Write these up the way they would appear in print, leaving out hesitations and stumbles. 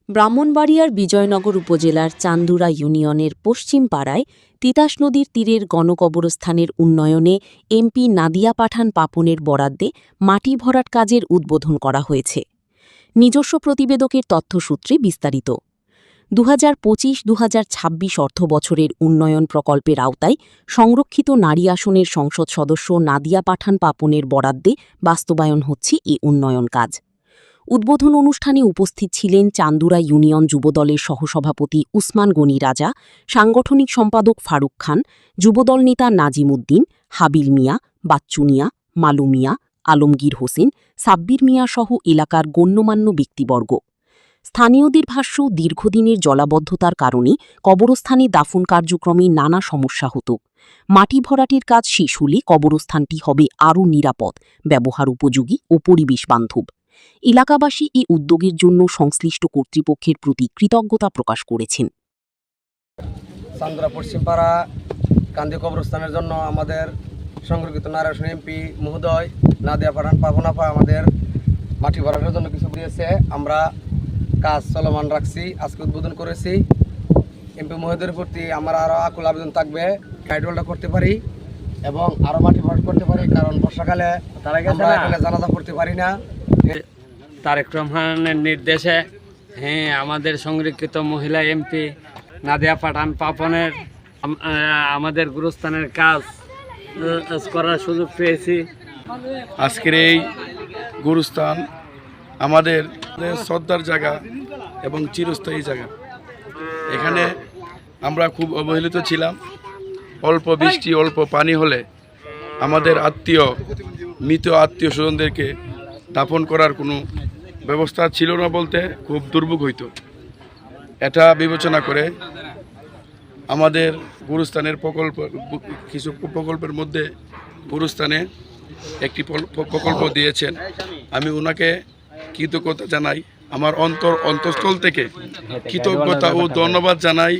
ব্রাহ্মণবাড়িয়ার বিজয়নগর উপজেলার চান্দুরা ইউনিয়নের পশ্চিম পাড়ায় তিতাস নদীর তীরের গণকবরস্থানের উন্নয়নে এমপি নাদিয়া পাঠান পাপনের বরাদ্দে মাটি ভরাট কাজের উদ্বোধন করা হয়েছে। নিজস্ব প্রতিবেদকের তথ্যসূত্রে বিস্তারিত। 2025-2026 অর্থবছরের উন্নয়ন প্রকল্পের আওতায় সংরক্ষিত নারী আসনের সংসদ সদস্য নাদিয়া পাঠান পাপনের বরাদ্দে বাস্তবায়ন হচ্ছে এ উন্নয়ন কাজ। উদ্বোধন অনুষ্ঠানে উপস্থিত ছিলেন চান্দুরা ইউনিয়ন যুবদলের সহসভাপতি উসমান গনি রাজা, সাংগঠনিক সম্পাদক ফারুক খান, যুবদল নেতা নাজিম উদ্দিন, হাবিল মিয়া, বাচ্চু মিয়া, মালু মিয়া, আলমগীর হোসেন, সাব্বির মিয়া সহ এলাকার গণ্যমান্য ব্যক্তিবর্গ। স্থানীয়দের ভাষ্য, দীর্ঘদিনের জলাবদ্ধতার কারণে কবরস্থানে দাফন কার্যক্রমে নানা সমস্যা হতো। মাটি ভরাটের কাজ শেষ হলে কবরস্থানটি হবে আরও নিরাপদ, ব্যবহার উপযোগী ও পরিবেশ বান্ধব। এলাকাবাসী এই উদ্যোগের জন্য সংশ্লিষ্ট কর্তৃপক্ষের প্রতি কৃতজ্ঞতা প্রকাশ করেছেন। চান্দুরা পশ্চিমপাড়া কান্দি কবরস্থানের জন্য আমাদের সংরক্ষিত নারী আসন এমপি মহোদয় নাদিয়া পাঠান পাপন আপা আমাদের মাটি ভরাটের জন্য কিছু দিয়েছে। আমরা কাজ চলমান রাখছি, আজকে উদ্বোধন করেছি। এমপি মহোদয়ের প্রতি আমার আরও আকুল আবেদন থাকবে, গাইডওয়ালটা করতে পারি এবং আরও মাটি ভরাট করতে পারি, কারণ বর্ষাকালে আমরা এখানে জানাজা করতে পারি না। তারেক রহমানের নির্দেশে আমাদের সংরক্ষিত মহিলা এমপি নাদিয়া পাঠান পাপনের আমাদের গুরুস্থানের কাজ করার সুযোগ পেয়েছি। আজকের এই গুরুস্থান আমাদের শ্রদ্ধার জায়গা এবং চিরস্থায়ী জায়গা। এখানে আমরা খুব অবহেলিত ছিলাম। অল্প বৃষ্টি অল্প পানি হলে আমাদের মৃত আত্মীয় স্বজনদেরকে দাফন করার কোনো ব্যবস্থা ছিল না, বলতে খুব দুর্ভোগ হইত। এটা বিবেচনা করে আমাদের গুরুস্থানের কিছু প্রকল্পের মধ্যে গুরুস্থানে একটি প্রকল্প দিয়েছেন। আমি ওনাকে কৃতজ্ঞতা জানাই, আমার অন্তঃস্থল থেকে কৃতজ্ঞতা ও ধন্যবাদ জানাই।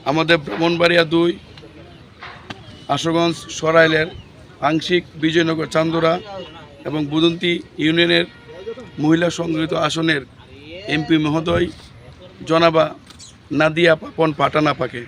আমাদের ব্রাহ্মণবাড়িয়া 2 আশুগঞ্জ সরাইলের আংশিক বিজয়নগর চান্দুরা এবং বুদন্তি ইউনিয়নের মহিলা সংগঠিত আসনের এমপি মহোদয় জনাবা নাদিয়া পাপন পাঠান আপাকে।